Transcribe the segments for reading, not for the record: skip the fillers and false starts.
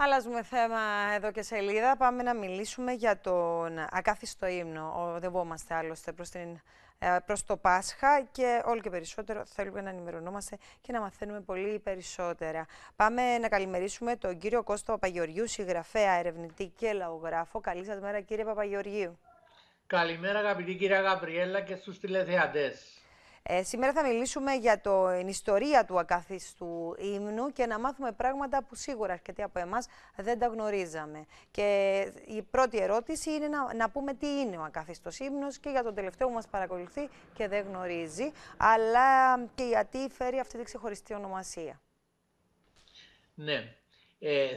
Αλλάζουμε θέμα εδώ και σελίδα. Πάμε να μιλήσουμε για τον ακάθιστο ύμνο. Οδευόμαστε άλλωστε προς το Πάσχα και όλο και περισσότερο θέλουμε να ενημερωνόμαστε και να μαθαίνουμε πολύ περισσότερα. Πάμε να καλημερίσουμε τον κύριο Κώστα Παπαγεωργίου, συγγραφέα, ερευνητή και λαογράφο. Καλή σας μέρα, κύριε Παπαγεωργίου. Καλημέρα αγαπητή κυρία Γαβριέλα και στους τηλεθεατές. Σήμερα θα μιλήσουμε για την ιστορία του ακάθιστου ύμνου και να μάθουμε πράγματα που σίγουρα αρκετοί από εμάς δεν τα γνωρίζαμε. Και η πρώτη ερώτηση είναι να πούμε τι είναι ο ακάθιστος ύμνος και για τον τελευταίο που μας παρακολουθεί και δεν γνωρίζει, αλλά και γιατί φέρει αυτή τη ξεχωριστή ονομασία. Ναι.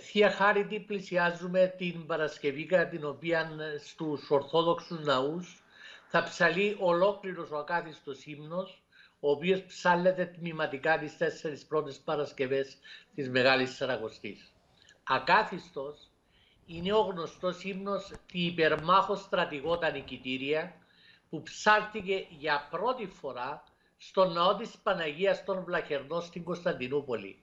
Θεία Χάριτη, πλησιάζουμε την Παρασκευή κατά την οποία στους Ορθόδοξους ναούς θα ψαλεί ολόκληρος ο ακάθιστος ύμνος, ο οποίος ψάλλεται τμηματικά τις 4 πρώτες Παρασκευές της Μεγάλης Σαρακοστής. Ακάθιστος είναι ο γνωστός ύμνος «Τη υπερμάχος στρατηγώτα νικητήρια» που ψάλθηκε για πρώτη φορά στον ναό της Παναγίας των Βλαχερνών στην Κωνσταντινούπολη.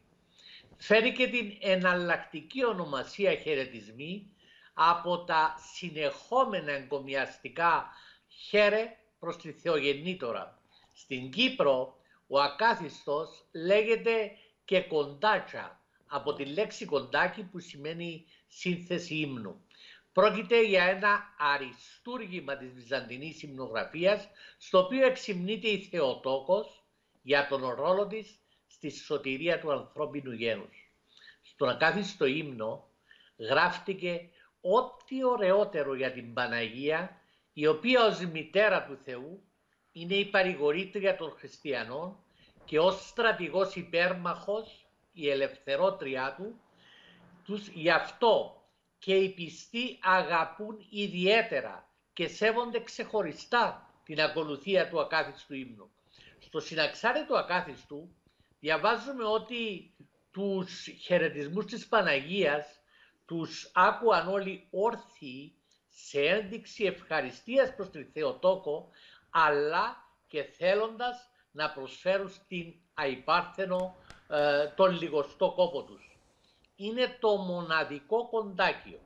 Φέρει και την εναλλακτική ονομασία χαιρετισμοί από τα συνεχόμενα εγκομιαστικά χαίρε προς τη Θεογεννήτωρα. Στην Κύπρο ο ακάθιστος λέγεται και κοντάτσα, από τη λέξη κοντάκι που σημαίνει σύνθεση ύμνου. Πρόκειται για ένα αριστούργημα της βυζαντινής υμνογραφίας, στο οποίο εξυμνείται η Θεοτόκος για τον ρόλο της στη σωτηρία του ανθρώπινου γένους. Στον ακάθιστο ύμνο γράφτηκε ό,τι ωραιότερο για την Παναγία, η οποία ως μητέρα του Θεού είναι η παρηγορήτρια των χριστιανών και ως στρατηγός υπέρμαχος η ελευθερότριά τους, γι' αυτό και οι πιστοί αγαπούν ιδιαίτερα και σέβονται ξεχωριστά την ακολουθία του ακάθιστου ύμνου. Στο συναξάρι του ακάθιστου διαβάζουμε ότι τους χαιρετισμούς της Παναγίας τους άκουαν όλοι όρθιοι σε ένδειξη ευχαριστίας προς την Θεοτόκο, αλλά και θέλοντας να προσφέρουν στην αϊπάρθενο τον λιγοστό κόπο τους. Είναι το μοναδικό κοντάκιο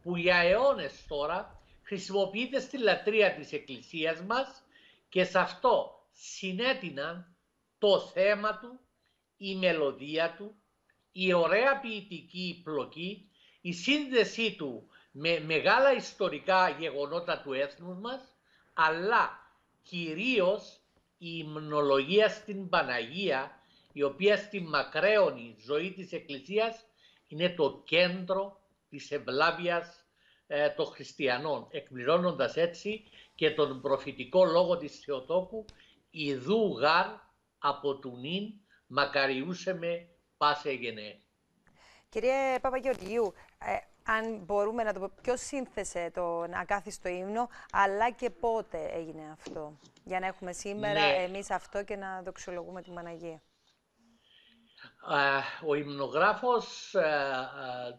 που για αιώνες τώρα χρησιμοποιείται στη λατρεία της Εκκλησίας μας και σε αυτό συνέτειναν το θέμα του, η μελωδία του, η ωραία ποιητική πλοκή, η σύνδεσή του με μεγάλα ιστορικά γεγονότα του έθνους μας, αλλά κυρίως η υμνολογία στην Παναγία, η οποία στη μακραίωνη ζωή της Εκκλησίας είναι το κέντρο της ευλάβειας των χριστιανών, εκπληρώνοντας έτσι και τον προφητικό λόγο της Θεοτόκου «Ιδού γάρ από του νυν μακαριούσε με πάσε γενναίε». Κύριε Παπαγεωργίου, αν μπορούμε να το πούμε, ποιος σύνθεσε τον ακάθιστο ύμνο, αλλά και πότε έγινε αυτό, για να έχουμε σήμερα εμείς αυτό και να δοξολογούμε τη Παναγία. Ο υμνογράφος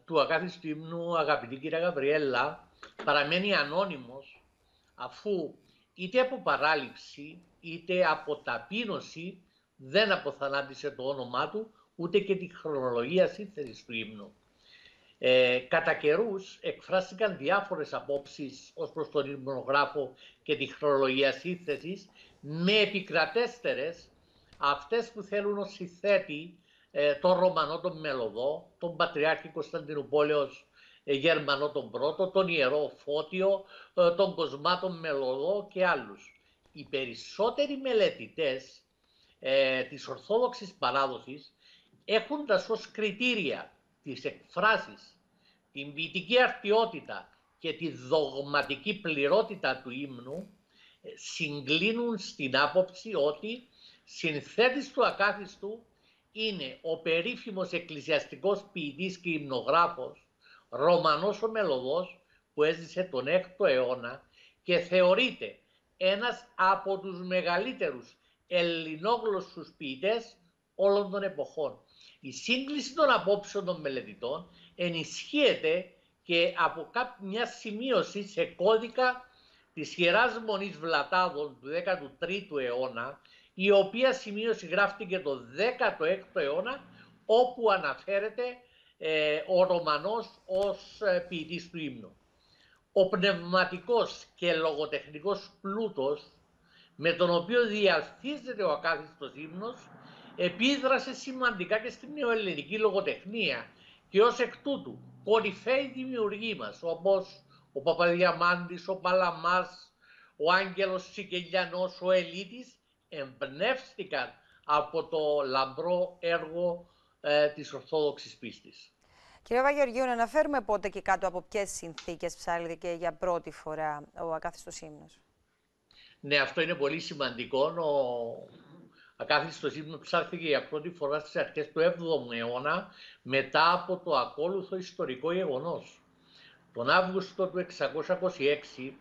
του ακάθιστου ύμνου, αγαπητή κυρία Γαβριέλα, παραμένει ανώνυμος, αφού είτε από παράληψη είτε από ταπείνωση δεν αποθανάτησε το όνομά του, ούτε και τη χρονολογία σύνθεσης του ύμνου. Κατά καιρούς εκφράστηκαν διάφορες απόψεις ως προς τον υμνογράφο και τη χρονολογία σύνθεσης, με επικρατέστερες αυτές που θέλουν ως συνθέτη τον Ρωμανό τον Μελωδό, τον Πατριάρχη Κωνσταντινουπόλεως Γερμανό τον Πρώτο, τον Ιερό Φώτιο, τον Κοσμά τον Μελωδό και άλλους. Οι περισσότεροι μελετητές της Ορθόδοξης παράδοσης, έχοντας ως κριτήρια τις εκφράσεις, την ποιητική αρτιότητα και τη δογματική πληρότητα του ύμνου, συγκλίνουν στην άποψη ότι συνθέτης του ακάθιστου είναι ο περίφημος εκκλησιαστικός ποιητής και υμνογράφος Ρωμανός ο Μελωδός, που έζησε τον 6ο αιώνα και θεωρείται ένας από τους μεγαλύτερους ελληνόγλωσσους ποιητές όλων των εποχών. Η σύγκληση των απόψεων των μελετητών ενισχύεται και από μια σημείωση σε κώδικα της Ιεράς Μονής Βλατάδων του 13ου αιώνα, η οποία σημείωση γράφτηκε το 16ο αιώνα, όπου αναφέρεται ο Ρωμανός ως ποιητής του ύμνου. Ο πνευματικός και λογοτεχνικός πλούτος με τον οποίο διαρθίζεται ο ακάθιστος ύμνος επίδρασε σημαντικά και στην νεοελληνική λογοτεχνία και ως εκ τούτου κορυφαίοι δημιουργοί μας όπως ο Παπαδιαμάντης, ο Παλαμάς, ο Άγγελος Σικελιανός, ο Ελίτης εμπνεύστηκαν από το λαμπρό έργο της Ορθόδοξης πίστης. Κύριε Παπαγεωργίου, να αναφέρουμε πότε και κάτω από ποιες συνθήκες ψάλθηκε για πρώτη φορά ο ακάθιστος ύμνος. Ναι, αυτό είναι πολύ σημαντικό. Ο ακάθιστος ύμνος ψάχθηκε για πρώτη φορά στις αρχές του 7ου αιώνα μετά από το ακόλουθο ιστορικό γεγονός. Τον Αύγουστο του 626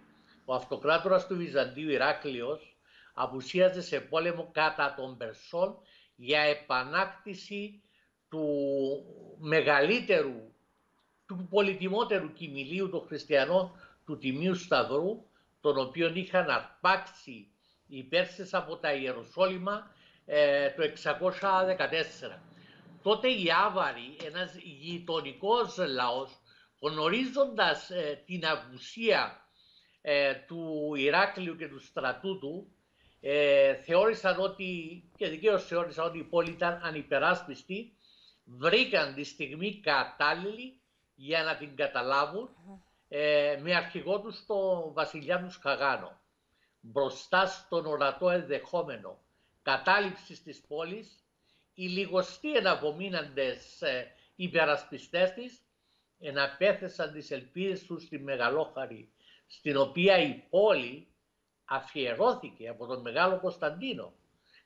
ο αυτοκράτορας του Βυζαντίου Ηράκλειος απουσίαζε σε πόλεμο κατά των Περσών για επανάκτηση του μεγαλύτερου, του πολυτιμότερου κοιμηλίου των χριστιανών του Τιμίου Σταυρού, τον οποίον είχαν αρπάξει οι Πέρσες από τα Ιεροσόλυμα το 614. Τότε οι Άβαροι, ένας γειτονικός λαός, γνωρίζοντας την απουσία του Ηράκλειου και του στρατού του, θεώρησαν ότι, και δικαίως θεώρησαν ότι η πόλη ήταν ανυπεράσπιστη, βρήκαν τη στιγμή κατάλληλη για να την καταλάβουν με αρχηγό τους τον βασιλιά του Σκαγάνο. Μπροστά στον ορατό ενδεχόμενο κατάληψης της πόλης, οι λιγοστοί εναπομείναντες υπερασπιστές της εναπέθεσαν τις ελπίδες τους στη Μεγαλόχαρη, στην οποία η πόλη αφιερώθηκε από τον Μεγάλο Κωνσταντίνο,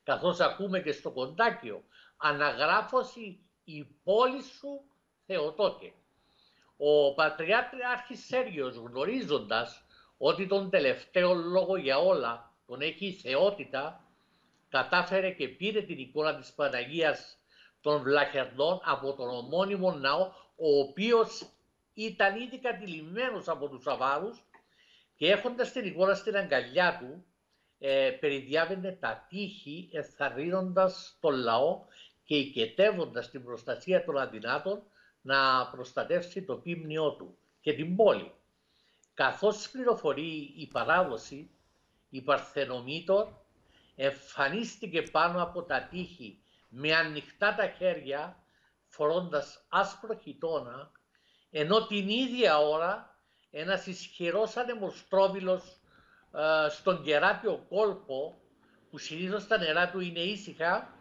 καθώς ακούμε και στο Κοντάκιο, αναγράφωση η πόλη σου Θεοτόκε. Ο Πατριάρχης Σέργιος, γνωρίζοντας ότι τον τελευταίο λόγο για όλα τον έχει η θεότητα, κατάφερε και πήρε την εικόνα της Παναγίας των Βλαχερνών από τον ομώνυμο ναό, ο οποίος ήταν ήδη κατηλημμένος από τους Αβάρους, και έχοντας την εικόνα στην αγκαλιά του, περιδιάβαινε τα τείχη ενθαρρύνοντας τον λαό και οικετεύοντας την προστασία των αδυνάτων να προστατεύσει το ποίμνιό του και την πόλη. Καθώς πληροφορεί η παράδοση, η Παρθενομήτωρ εμφανίστηκε πάνω από τα τείχη με ανοιχτά τα χέρια, φορώντας άσπρο χιτώνα, ενώ την ίδια ώρα ένας ισχυρός ανεμοστρόβιλος στον κεράτιο κόλπο, που συνήθως τα νερά του είναι ήσυχα,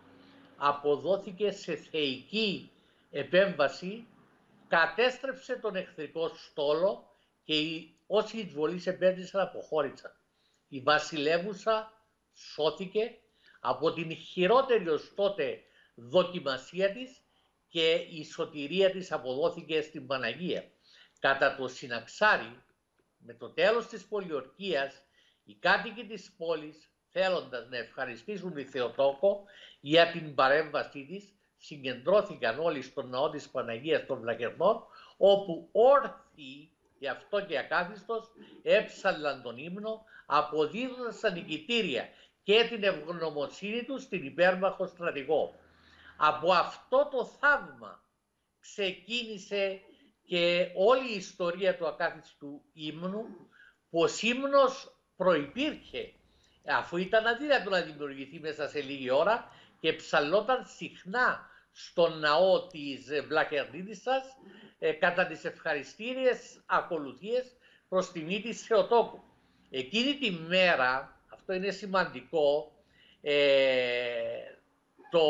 αποδόθηκε σε θεϊκή επέμβαση, κατέστρεψε τον εχθρικό στόλο και όσοι εισβολείς επέζησαν αποχώρησαν. Η βασιλεύουσα σώθηκε από την χειρότερη ως τότε δοκιμασία της και η σωτηρία της αποδόθηκε στην Παναγία. Κατά το Συναξάρι, με το τέλος της πολιορκίας, οι κάτοικοι της πόλης, θέλοντας να ευχαριστήσουν τη Θεοτόκο για την παρέμβασή της, συγκεντρώθηκαν όλοι στον ναό της Παναγίας των Βλαχερνών, όπου όρθιοι, γι' αυτό και ακάθιστος, έψαλαν τον ύμνο, αποδίδοντας τα νικητήρια και την ευγνωμοσύνη τους στην υπέρμαχο στρατηγό. Από αυτό το θαύμα ξεκίνησε και όλη η ιστορία του ακάθιστου ύμνου, που ο ύμνος προϋπήρχε, αφού ήταν αδύνατο να δημιουργηθεί μέσα σε λίγη ώρα, και ψαλόταν συχνά στον ναό της Βλαχερνίδισσας κατά τις ευχαριστήριες ακολουθίες προς τιμή της Θεοτόκου. Εκείνη τη μέρα, αυτό είναι σημαντικό, το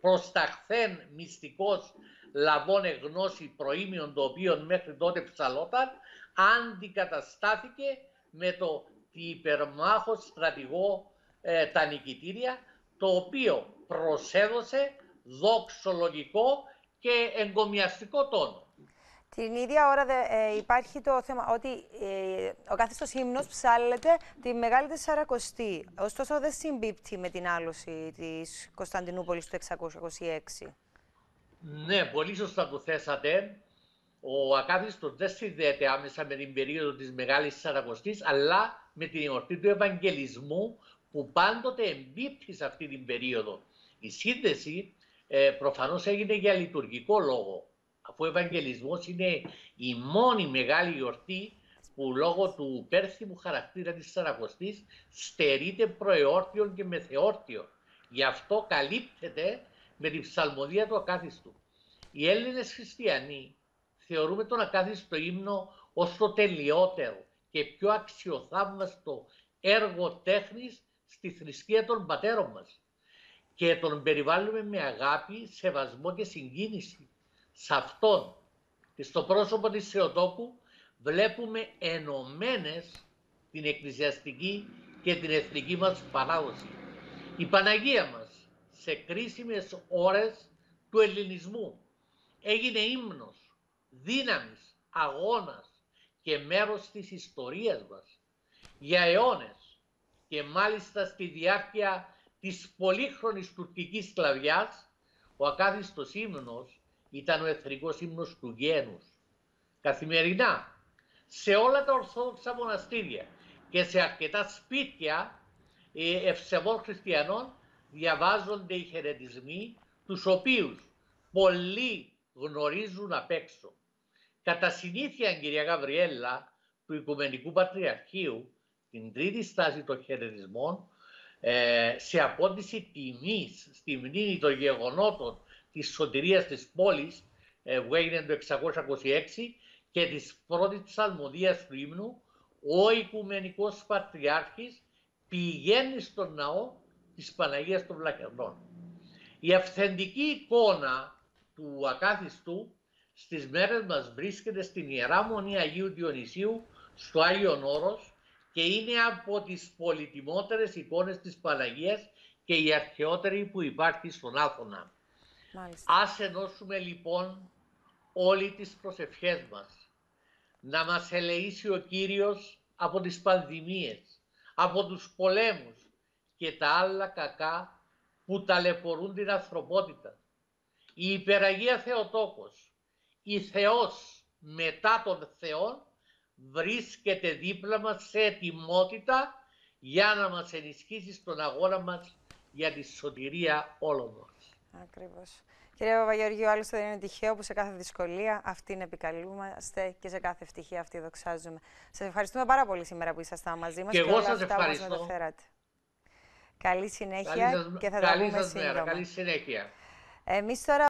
προσταχθέν μυστικός λαβών εγνώση προήμιον, το οποίο μέχρι τότε ψαλόταν, αντικαταστάθηκε με το υπερμάχο στρατηγό τα νικητήρια, το οποίο προσέδωσε δοξολογικό και εγκομιαστικό τόνο. Την ίδια ώρα υπάρχει το θέμα ότι ο κάθιστος ύμνος ψάλλεται τη Μεγάλη Τεσσαρακοστή. Ωστόσο δεν συμπίπτει με την άλωση της Κωνσταντινούπολης του 626. Ναι, πολύ σωστά το θέσατε. Ο ακάθιστος δεν συνδέεται άμεσα με την περίοδο της Μεγάλης Τεσσαρακοστής, αλλά με την εορτή του Ευαγγελισμού, που πάντοτε εμπίπτει σε αυτή την περίοδο. Η σύνδεση προφανώς έγινε για λειτουργικό λόγο. αφού ο Ευαγγελισμός είναι η μόνη μεγάλη γιορτή που λόγω του πέρθυμου χαρακτήρα της Σαρακοστής στερείται προεόρτιον και μεθεόρτιον. Γι' αυτό καλύπτεται με την ψαλμοδία του ακάθιστου. Οι Έλληνες χριστιανοί θεωρούμε τον ακάθιστο ύμνο ως το τελειότερο και πιο αξιοθαύμαστο έργο τέχνης στη θρησκεία των πατέρων μας και τον περιβάλλουμε με αγάπη, σεβασμό και συγκίνηση. Σε αυτόν και στο πρόσωπο της Θεοτόκου βλέπουμε ενωμένες την εκκλησιαστική και την εθνική μας παράδοση. Η Παναγία μας σε κρίσιμες ώρες του ελληνισμού έγινε ύμνος, δύναμης, αγώνας και μέρος της ιστορίας μας. Για αιώνες και μάλιστα στη διάρκεια της πολύχρονης τουρκικής σκλαβιάς, ο ακάθιστος ύμνος ήταν ο εθνικός ύμνος του γένους. Καθημερινά, σε όλα τα ορθόδοξα μοναστήρια και σε αρκετά σπίτια ευσεβών χριστιανών διαβάζονται οι χαιρετισμοί, τους οποίους πολλοί γνωρίζουν απ' έξω. Κατά συνήθεια, κυρία Γαβριέλα, του Οικουμενικού Πατριαρχείου, την τρίτη στάση των χαιρετισμών, σε απόντηση τιμής στη μνήμη των γεγονότων της σωτηρίας της πόλης, που έγινε το 626, και της πρώτης ψαλμοδίας του ύμνου, ο Οικουμενικός Πατριάρχης πηγαίνει στον ναό της Παναγίας των Βλαχερνών. Η αυθεντική εικόνα του ακάθιστου στις μέρες μας βρίσκεται στην Ιερά Μονή Αγίου Διονυσίου στο Άγιον Όρος και είναι από τις πολυτιμότερες εικόνες της Παναγίας και η αρχαιότερη που υπάρχει στον Άθωνα. Μάλιστα. Ας ενώσουμε λοιπόν όλοι τις προσευχές μας, να μας ελεήσει ο Κύριος από τις πανδημίες, από τους πολέμους και τα άλλα κακά που ταλαιπωρούν την ανθρωπότητα. Η Υπεραγία Θεοτόκος, η Θεός μετά των Θεών, βρίσκεται δίπλα μας σε ετοιμότητα για να μας ενισχύσει στον αγώνα μας για τη σωτηρία όλων μας. Ακριβώς. Κύριε Παπαγεωργίου, άλλωστε δεν είναι τυχαίο που σε κάθε δυσκολία αυτήν επικαλούμαστε και σε κάθε ευτυχία αυτή δοξάζουμε. Σας ευχαριστούμε πάρα πολύ σήμερα που ήσασταν μαζί μας και όλα σας αυτά που μας ευχαριστώ. μεταφέρατε. Καλή συνέχεια και θα τα πούμε σύντομα. Καλή συνέχεια. Εμείς τώρα